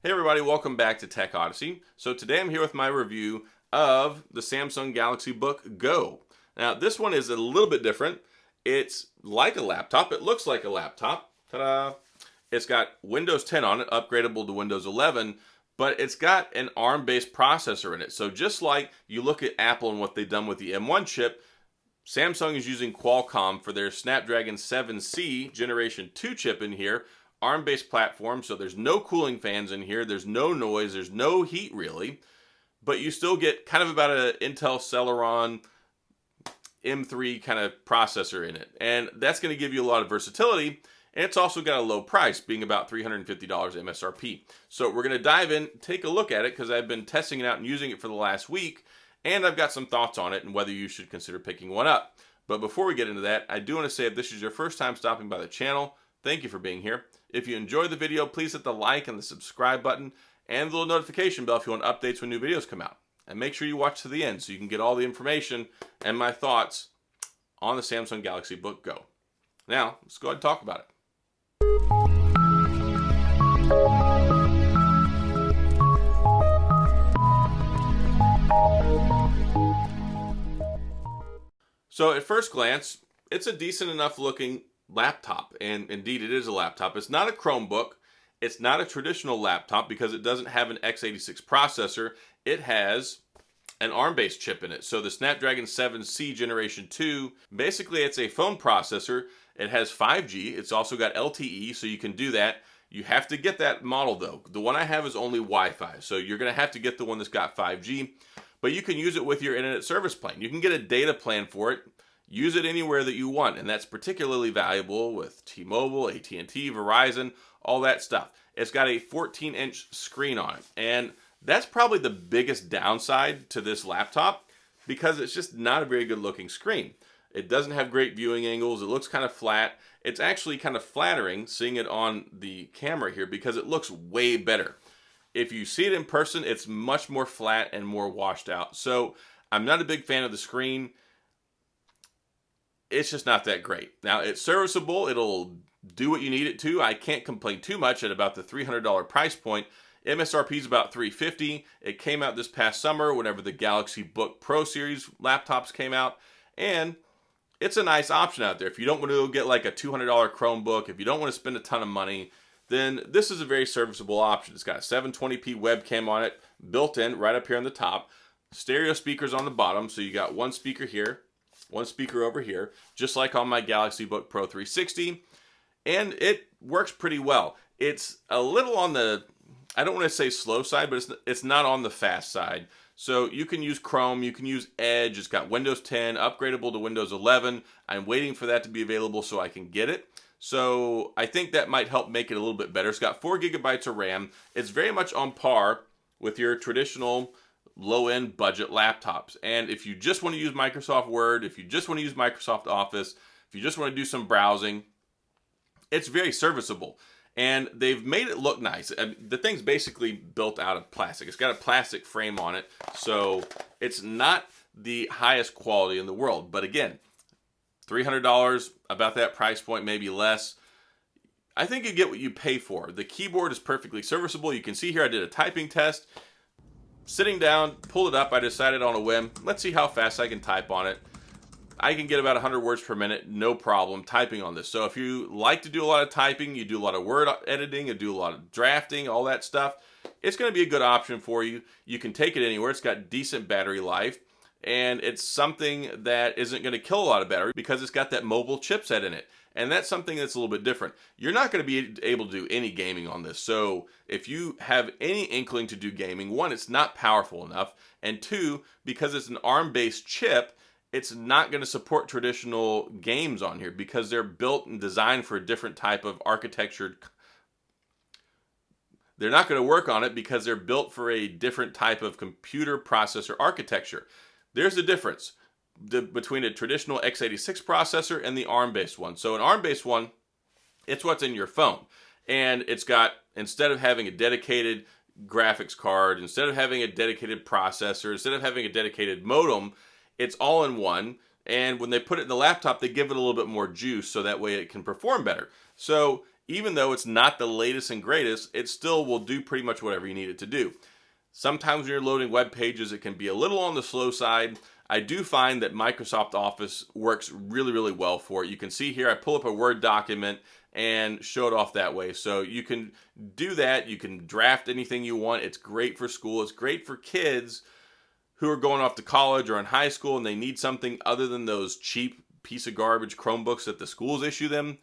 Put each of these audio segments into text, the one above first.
Hey everybody, welcome back to TechOdyssey. So today I'm here with my review of the Samsung Galaxy Book Go. Now this one is a little bit different. It's like a laptop, it looks like a laptop. Ta-da! It's got Windows 10 on it, upgradable to Windows 11, but it's got an ARM-based processor in it. So just like you look at Apple and what they've done with the M1 chip, Samsung is using Qualcomm for their Snapdragon 7C Generation 2 chip in here, ARM-based platform, so there's no cooling fans in here, there's no noise, there's no heat really, but you still get kind of about an Intel Celeron M3 kind of processor in it, and that's going to give you a lot of versatility, and it's also got a low price, being about $350 MSRP. So we're going to dive in, take a look at it, because I've been testing it out and using it for the last week, and I've got some thoughts on it and whether you should consider picking one up. But before we get into that, I do want to say if this is your first time stopping by the channel, thank you for being here. If you enjoyed the video, please hit the like and the subscribe button and the little notification bell if you want updates when new videos come out. And make sure you watch to the end so you can get all the information and my thoughts on the Samsung Galaxy Book Go. Now, let's go ahead and talk about it. So at first glance, it's a decent enough looking laptop, and indeed it is a laptop. It's not a Chromebook, it's not a traditional laptop because it doesn't have an x86 processor. It has an ARM-based chip in it. So the Snapdragon 7C Generation 2, basically it's a phone processor. It has 5G, it's also got LTE, so you can do that. You have to get that model though. The one I have is only Wi-Fi, so you're gonna have to get the one that's got 5G, but you can use it with your internet service plan. You can get a data plan for it. Use it anywhere that you want, and that's particularly valuable with T-Mobile, AT&T, Verizon, all that stuff. It's got a 14-inch screen on it, and that's probably the biggest downside to this laptop because it's just not a very good-looking screen. It doesn't have great viewing angles. It looks kind of flat. It's actually kind of flattering seeing it on the camera here because it looks way better. If you see it in person, it's much more flat and more washed out. So I'm not a big fan of the screen. It's just not that great. Now, it's serviceable. It'll do what you need it to. I can't complain too much at about the $300 price point. MSRP is about $350. It came out this past summer whenever the Galaxy Book Pro series laptops came out, and it's a nice option out there. If you don't want to get like a $200 Chromebook, if you don't want to spend a ton of money, then this is a very serviceable option. It's got a 720p webcam on it, built in right up here on the top, stereo speakers on the bottom, so you got one speaker here, one speaker over here, just like on my Galaxy Book Pro 360, and it works pretty well. It's a little on the, I don't want to say slow side, but it's not on the fast side. So you can use Chrome, you can use Edge, it's got Windows 10, upgradable to Windows 11. I'm waiting for that to be available so I can get it. So I think that might help make it a little bit better. It's got 4 gigabytes of RAM. It's very much on par with your traditional low-end budget laptops. And if you just want to use Microsoft Word, if you just want to use Microsoft Office, if you just want to do some browsing, it's very serviceable. And they've made it look nice. The thing's basically built out of plastic. It's got a plastic frame on it, so it's not the highest quality in the world. But again, $300, about that price point, maybe less. I think you get what you pay for. The keyboard is perfectly serviceable. You can see here I did a typing test. Sitting down, pulled it up, I decided on a whim, let's see how fast I can type on it. I can get about 100 words per minute, no problem, typing on this. So if you like to do a lot of typing, you do a lot of word editing, you do a lot of drafting, all that stuff, it's going to be a good option for you. You can take it anywhere. It's got decent battery life, and it's something that isn't going to kill a lot of battery because it's got that mobile chipset in it. And that's something that's a little bit different. You're not going to be able to do any gaming on this. So if you have any inkling to do gaming, one, it's not powerful enough. And two, because it's an ARM-based chip, it's not going to support traditional games on here because they're built and designed for a different type of architecture. They're not going to work on it because they're built for a different type of computer processor architecture. There's the difference between a traditional x86 processor and the ARM-based one. So an ARM-based one, it's what's in your phone. And it's got, instead of having a dedicated graphics card, instead of having a dedicated processor, instead of having a dedicated modem, it's all in one. And when they put it in the laptop, they give it a little bit more juice so that way it can perform better. So even though it's not the latest and greatest, it still will do pretty much whatever you need it to do. Sometimes when you're loading web pages, it can be a little on the slow side. I do find that Microsoft Office works really, really well for it. You can see here, I pull up a Word document and show it off that way. So you can do that. You can draft anything you want. It's great for school. It's great for kids who are going off to college or in high school and they need something other than those cheap piece of garbage Chromebooks that the schools issue them.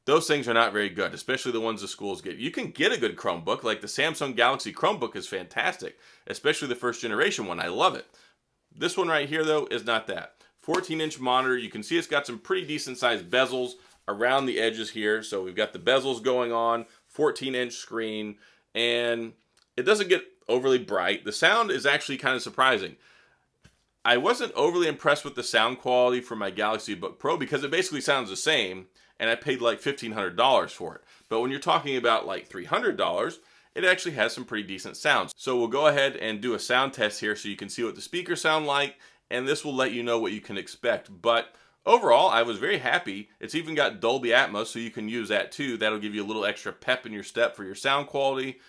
Those things are not very good, especially the ones the schools get. You can get a good Chromebook, like the Samsung Galaxy Chromebook is fantastic, especially the first generation one. I love it. This one right here, though, is not that. 14-inch monitor. You can see it's got some pretty decent-sized bezels around the edges here. So we've got the bezels going on, 14-inch screen, and it doesn't get overly bright. The sound is actually kind of surprising. I wasn't overly impressed with the sound quality for my Galaxy Book Pro because it basically sounds the same, and I paid like $1,500 for it. But when you're talking about like $300, it actually has some pretty decent sounds. So we'll go ahead and do a sound test here so you can see what the speakers sound like, and this will let you know what you can expect. But overall, I was very happy. It's even got Dolby Atmos, so you can use that too. That'll give you a little extra pep in your step for your sound quality.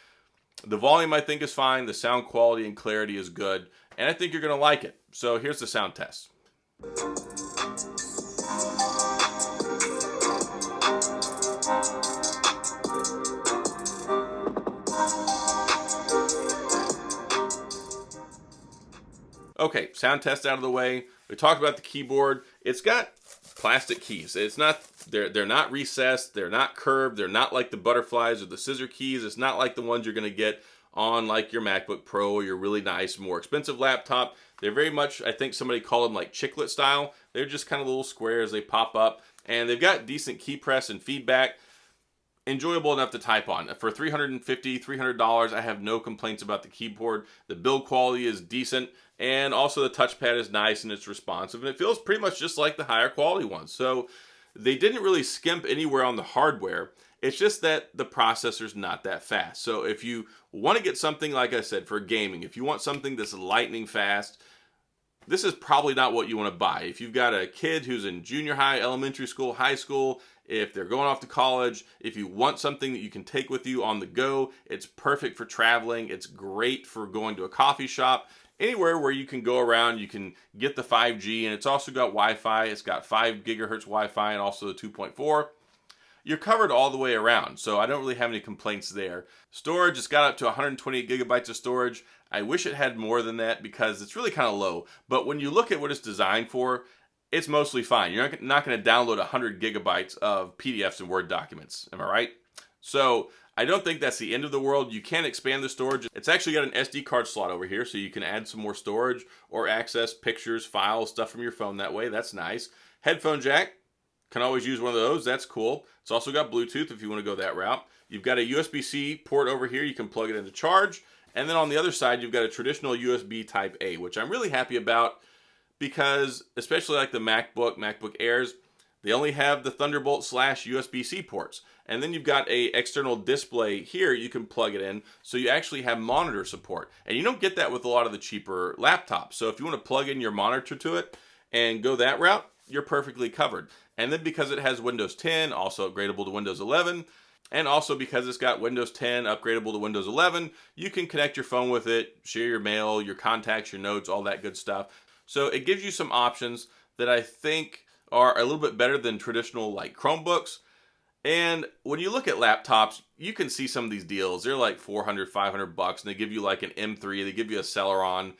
The volume, I think, is fine. The sound quality and clarity is good, and I think you're going to like it. So here's the sound test. Okay, sound test out of the way. We talked about the keyboard. It's got plastic keys. It's not, they're not recessed, they're not curved, they're not like the butterflies or the scissor keys. It's not like the ones you're going to get on like your MacBook Pro or your really nice, more expensive laptop. They're very much, I think somebody called them like chiclet style. They're just kind of little squares, they pop up, and they've got decent key press and feedback. Enjoyable enough to type on. For $350, $300, I have no complaints about the keyboard. The build quality is decent, and also the touchpad is nice and it's responsive, and it feels pretty much just like the higher quality ones. So they didn't really skimp anywhere on the hardware. It's just that the processor's not that fast. So if you want to get something, like I said, for gaming, if you want something that's lightning fast, this is probably not what you want to buy. If you've got a kid who's in junior high, elementary school, high school, if they're going off to college, if you want something that you can take with you on the go, it's perfect for traveling. It's great for going to a coffee shop. Anywhere where you can go around, you can get the 5G, and it's also got Wi-Fi. It's got 5 gigahertz Wi-Fi and also the 2.4. You're covered all the way around, so I don't really have any complaints there. Storage, it's got up to 128 gigabytes of storage. I wish it had more than that because it's really kind of low. But when you look at what it's designed for, it's mostly fine. You're not going to download 100 gigabytes of PDFs and Word documents. Am I right? So I don't think that's the end of the world. You can expand the storage. It's actually got an SD card slot over here, so you can add some more storage or access pictures, files, stuff from your phone that way. That's nice. Headphone jack. Can always use one of those. That's cool. It's also got Bluetooth if you want to go that route. You've got a USB-C port over here. You can plug it into charge. And then on the other side, you've got a traditional USB Type A, which I'm really happy about because, especially like the MacBook Airs, they only have the Thunderbolt / USB-C ports. And then you've got a external display here you can plug it in, so you actually have monitor support. And you don't get that with a lot of the cheaper laptops. So if you want to plug in your monitor to it and go that route, you're perfectly covered. And then because it has Windows 10, also upgradable to Windows 11, and also because it's got Windows 10 upgradable to Windows 11, you can connect your phone with it, share your mail, your contacts, your notes, all that good stuff. So it gives you some options that I think are a little bit better than traditional like Chromebooks. And when you look at laptops, you can see some of these deals. They're like $400, $500, and they give you like an M3, they give you a Celeron.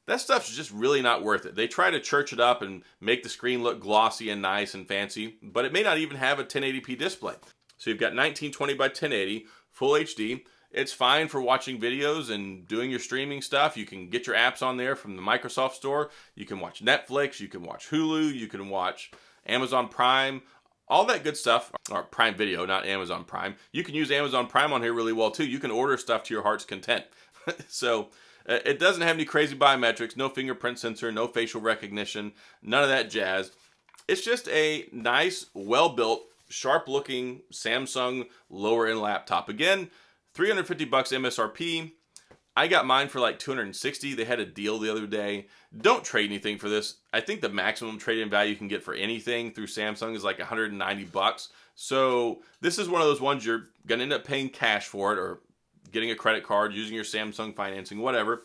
That stuff's just really not worth it. They try to church it up and make the screen look glossy and nice and fancy, but it may not even have a 1080p display. So you've got 1920 by 1080, full HD. It's fine for watching videos and doing your streaming stuff. You can get your apps on there from the Microsoft Store. You can watch Netflix, you can watch Hulu, you can watch Amazon Prime, all that good stuff, or Prime Video, not Amazon Prime. You can use Amazon Prime on here really well too. You can order stuff to your heart's content. So it doesn't have any crazy biometrics, no fingerprint sensor, no facial recognition, none of that jazz. It's just a nice, well-built, sharp-looking Samsung lower-end laptop. Again, $350 MSRP. I got mine for like $260. They had a deal the other day. Don't trade anything for this. I think the maximum trade-in value you can get for anything through Samsung is like $190. So this is one of those ones you're going to end up paying cash for it, or getting a credit card, using your Samsung financing, whatever.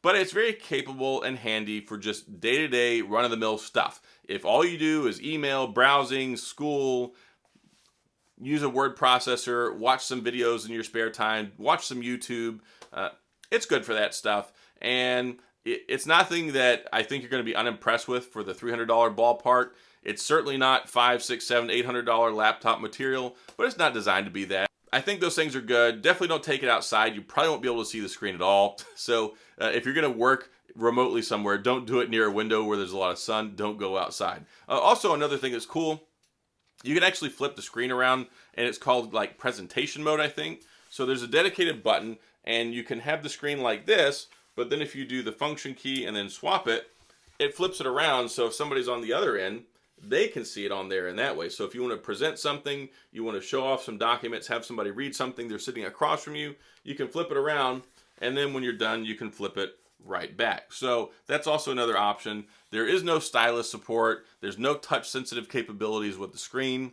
But it's very capable and handy for just day-to-day, run-of-the-mill stuff. If all you do is email, browsing, school, use a word processor, watch some videos in your spare time, watch some YouTube, it's good for that stuff. And it's nothing that I think you're going to be unimpressed with for the $300 ballpark. It's certainly not $500, $600, $700, $800 laptop material, but it's not designed to be that. I think those things are good. Definitely don't take it outside. You probably won't be able to see the screen at all. So if you're going to work remotely somewhere, don't do it near a window where there's a lot of sun. Don't go outside. Also, another thing that's cool, you can actually flip the screen around, and it's called like presentation mode, I think. So there's a dedicated button, and you can have the screen like this, but then if you do the function key and then swap it, it flips it around. So if somebody's on the other end, they can see it on there in that way. So if you want to present something, you want to show off some documents, have somebody read something, they're sitting across from you, you can flip it around, and then when you're done, you can flip it right back. So that's also another option. There is no stylus support. There's no touch sensitive capabilities with the screen.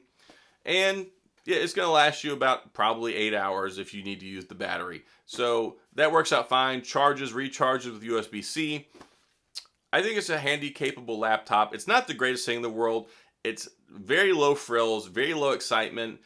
And yeah, it's going to last you about probably 8 hours if you need to use the battery. So that works out fine. Charges, recharges with USB-C. I think it's a handy, capable laptop. It's not the greatest thing in the world. It's very low frills, very low excitement.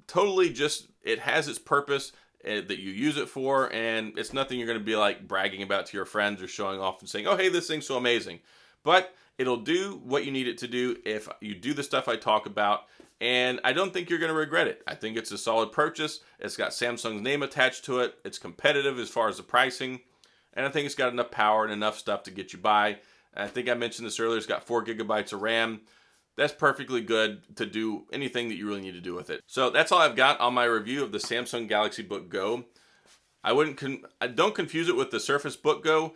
Totally just, it has its purpose that you use it for, and it's nothing you're going to be like bragging about to your friends or showing off and saying, oh, hey, this thing's so amazing. But it'll do what you need it to do if you do the stuff I talk about, and I don't think you're going to regret it. I think it's a solid purchase. It's got Samsung's name attached to it. It's competitive as far as the pricing, and I think it's got enough power and enough stuff to get you by. I think I mentioned this earlier, it's got 4 gigabytes of RAM. That's perfectly good to do anything that you really need to do with it. So that's all I've got on my review of the Samsung Galaxy Book Go. I don't confuse it with the Surface Book Go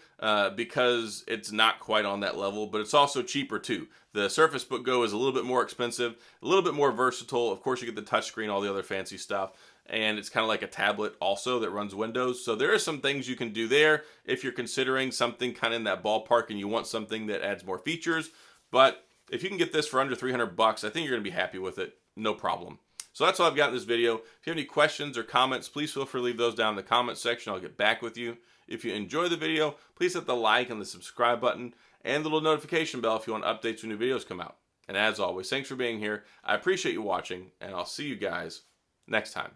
because it's not quite on that level, but it's also cheaper too. The Surface Book Go is a little bit more expensive, a little bit more versatile. Of course, you get the touchscreen, all the other fancy stuff. And it's kind of like a tablet also that runs Windows. So there are some things you can do there if you're considering something kind of in that ballpark and you want something that adds more features. But if you can get this for under $300, I think you're going to be happy with it. No problem. So that's all I've got in this video. If you have any questions or comments, please feel free to leave those down in the comments section. I'll get back with you. If you enjoy the video, please hit the like and the subscribe button and the little notification bell if you want updates when new videos come out. And as always, thanks for being here. I appreciate you watching, and I'll see you guys next time.